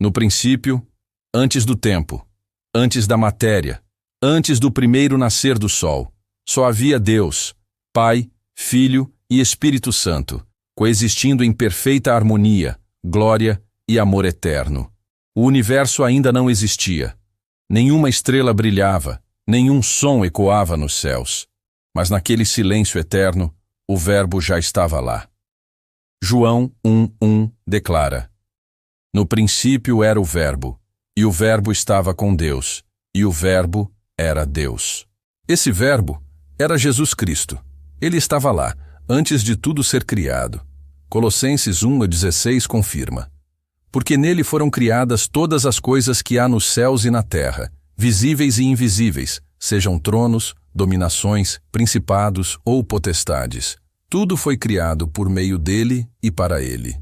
No princípio, antes do tempo, antes da matéria, antes do primeiro nascer do sol, só havia Deus, Pai, Filho e Espírito Santo, coexistindo em perfeita harmonia, glória e amor eterno. O universo ainda não existia. Nenhuma estrela brilhava, nenhum som ecoava nos céus. Mas naquele silêncio eterno, o Verbo já estava lá. João 1:1 declara: No princípio era o Verbo, e o Verbo estava com Deus, e o Verbo era Deus. Esse Verbo era Jesus Cristo. Ele estava lá, antes de tudo ser criado. Colossenses 1:16 confirma: Porque nele foram criadas todas as coisas que há nos céus e na terra, visíveis e invisíveis, sejam tronos, dominações, principados ou potestades. Tudo foi criado por meio dele e para ele.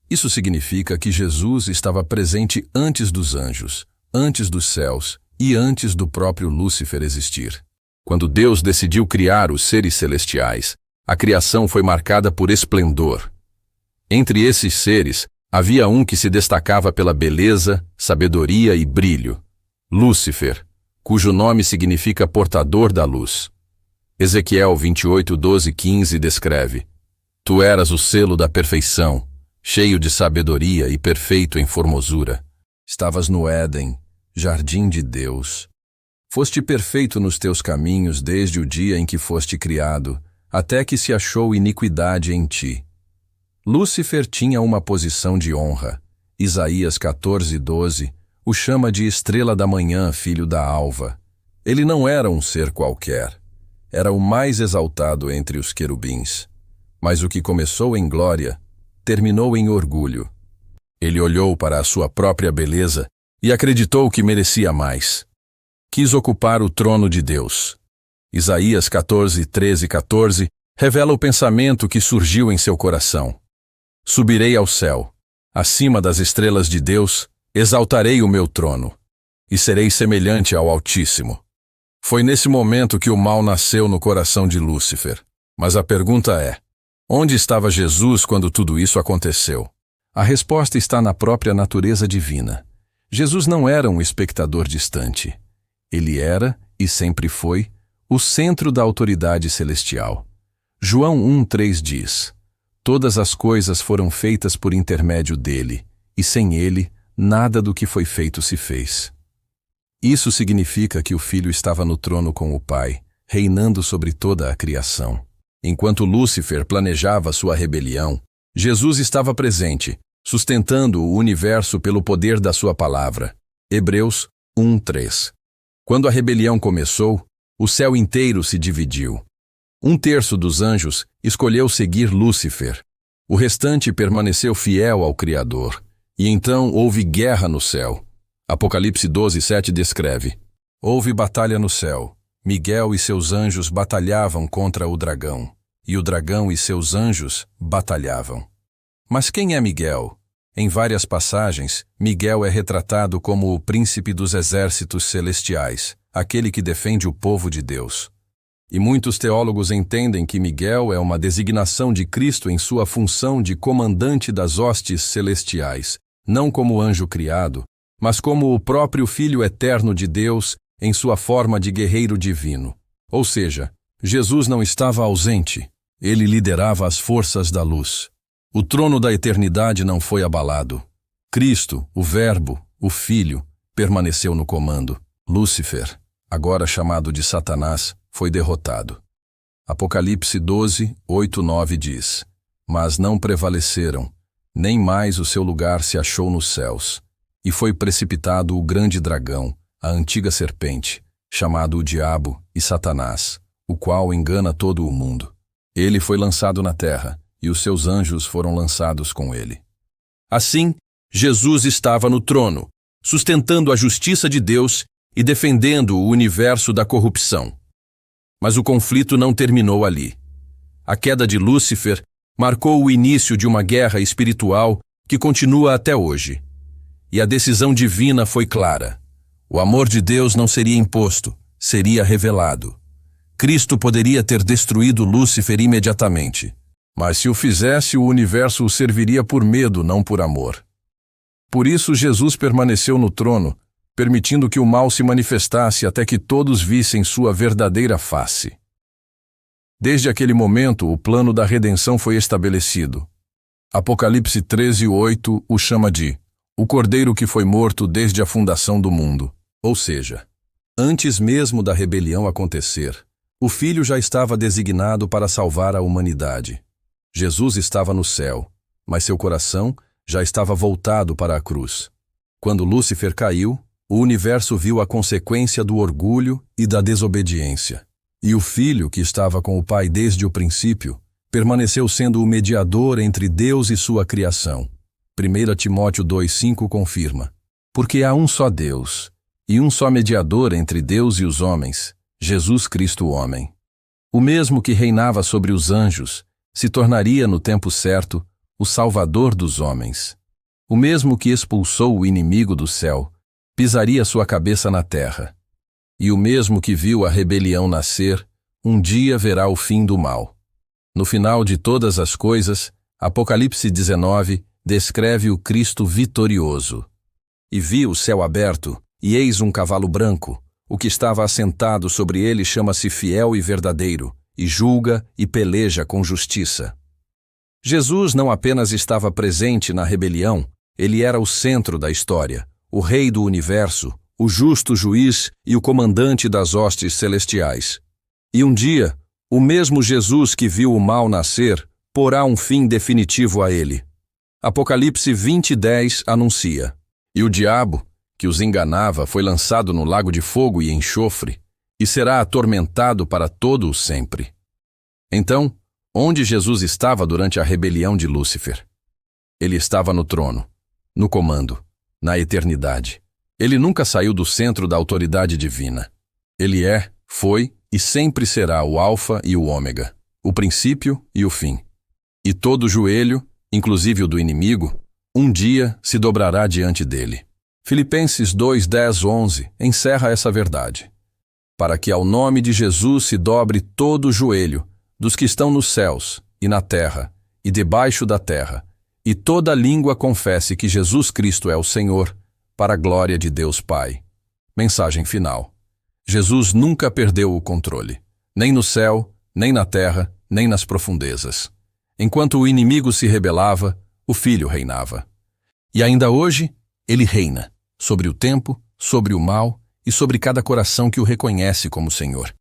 Isso significa que Jesus estava presente antes dos anjos, antes dos céus e antes do próprio Lúcifer existir. Quando Deus decidiu criar os seres celestiais, a criação foi marcada por esplendor. Entre esses seres, havia um que se destacava pela beleza, sabedoria e brilho: Lúcifer, cujo nome significa portador da luz. Ezequiel 28:12-15 descreve: Tu eras o selo da perfeição, cheio de sabedoria e perfeito em formosura. Estavas no Éden, jardim de Deus. Foste perfeito nos teus caminhos desde o dia em que foste criado, até que se achou iniquidade em ti. Lúcifer tinha uma posição de honra. Isaías 14:12 o chama de estrela da manhã, filho da alva. Ele não era um ser qualquer. Era o mais exaltado entre os querubins. Mas o que começou em glória, terminou em orgulho. Ele olhou para a sua própria beleza e acreditou que merecia mais. Quis ocupar o trono de Deus. Isaías 14:13-14 revela o pensamento que surgiu em seu coração. Subirei ao céu, acima das estrelas de Deus, exaltarei o meu trono, e serei semelhante ao Altíssimo. Foi nesse momento que o mal nasceu no coração de Lúcifer. Mas a pergunta é: onde estava Jesus quando tudo isso aconteceu? A resposta está na própria natureza divina. Jesus não era um espectador distante. Ele era, e sempre foi, o centro da autoridade celestial. João 1:3 diz: Todas as coisas foram feitas por intermédio dele, e sem ele, nada do que foi feito se fez. Isso significa que o Filho estava no trono com o Pai, reinando sobre toda a criação. Enquanto Lúcifer planejava sua rebelião, Jesus estava presente, sustentando o universo pelo poder da sua palavra. Hebreus 1:3. Quando a rebelião começou, o céu inteiro se dividiu. 1/3 dos anjos escolheu seguir Lúcifer. O restante permaneceu fiel ao Criador. E então houve guerra no céu. Apocalipse 12:7 descreve: Houve batalha no céu. Miguel e seus anjos batalhavam contra o dragão, e o dragão e seus anjos batalhavam. Mas quem é Miguel? Em várias passagens, Miguel é retratado como o príncipe dos exércitos celestiais, aquele que defende o povo de Deus. E muitos teólogos entendem que Miguel é uma designação de Cristo em sua função de comandante das hostes celestiais, não como anjo criado, mas como o próprio Filho eterno de Deus em sua forma de guerreiro divino. Ou seja, Jesus não estava ausente, ele liderava as forças da luz. O trono da eternidade não foi abalado. Cristo, o Verbo, o Filho, permaneceu no comando. Lúcifer, agora chamado de Satanás, foi derrotado. Apocalipse 12:8-9 diz: Mas não prevaleceram, nem mais o seu lugar se achou nos céus. E foi precipitado o grande dragão, a antiga serpente, chamado o Diabo e Satanás, o qual engana todo o mundo. Ele foi lançado na terra, e os seus anjos foram lançados com ele. Assim, Jesus estava no trono, sustentando a justiça de Deus e defendendo o universo da corrupção. Mas o conflito não terminou ali. A queda de Lúcifer marcou o início de uma guerra espiritual que continua até hoje. E a decisão divina foi clara. O amor de Deus não seria imposto, seria revelado. Cristo poderia ter destruído Lúcifer imediatamente, mas se o fizesse, o universo o serviria por medo, não por amor. Por isso Jesus permaneceu no trono, permitindo que o mal se manifestasse até que todos vissem sua verdadeira face. Desde aquele momento, o plano da redenção foi estabelecido. Apocalipse 13:8 o chama de o Cordeiro que foi morto desde a fundação do mundo. Ou seja, antes mesmo da rebelião acontecer, o Filho já estava designado para salvar a humanidade. Jesus estava no céu, mas seu coração já estava voltado para a cruz. Quando Lúcifer caiu, o universo viu a consequência do orgulho e da desobediência. E o Filho, que estava com o Pai desde o princípio, permaneceu sendo o mediador entre Deus e sua criação. 1 Timóteo 2:5 confirma: porque há um só Deus, e um só mediador entre Deus e os homens, Jesus Cristo o homem. O mesmo que reinava sobre os anjos, se tornaria no tempo certo o Salvador dos homens. O mesmo que expulsou o inimigo do céu, pisaria sua cabeça na terra. E o mesmo que viu a rebelião nascer, um dia verá o fim do mal. No final de todas as coisas, Apocalipse 19 descreve o Cristo vitorioso. E vi o céu aberto, e eis um cavalo branco. O que estava assentado sobre ele chama-se Fiel e Verdadeiro, e julga e peleja com justiça. Jesus não apenas estava presente na rebelião, ele era o centro da história, o Rei do universo, o justo juiz e o comandante das hostes celestiais. E um dia, o mesmo Jesus que viu o mal nascer, porá um fim definitivo a ele. Apocalipse 20:10 anuncia: e o diabo, que os enganava, foi lançado no lago de fogo e enxofre, e será atormentado para todo o sempre. Então, onde Jesus estava durante a rebelião de Lúcifer? Ele estava no trono, no comando, na eternidade. Ele nunca saiu do centro da autoridade divina. Ele é, foi e sempre será o Alfa e o Ômega, o princípio e o fim. E todo joelho, inclusive o do inimigo, um dia se dobrará diante dele. Filipenses 2:10-11 encerra essa verdade. Para que ao nome de Jesus se dobre todo o joelho, dos que estão nos céus, e na terra, e debaixo da terra, e toda língua confesse que Jesus Cristo é o Senhor, para a glória de Deus Pai. Mensagem final. Jesus nunca perdeu o controle, nem no céu, nem na terra, nem nas profundezas. Enquanto o inimigo se rebelava, o Filho reinava. E ainda hoje, ele reina, sobre o tempo, sobre o mal e sobre cada coração que o reconhece como Senhor.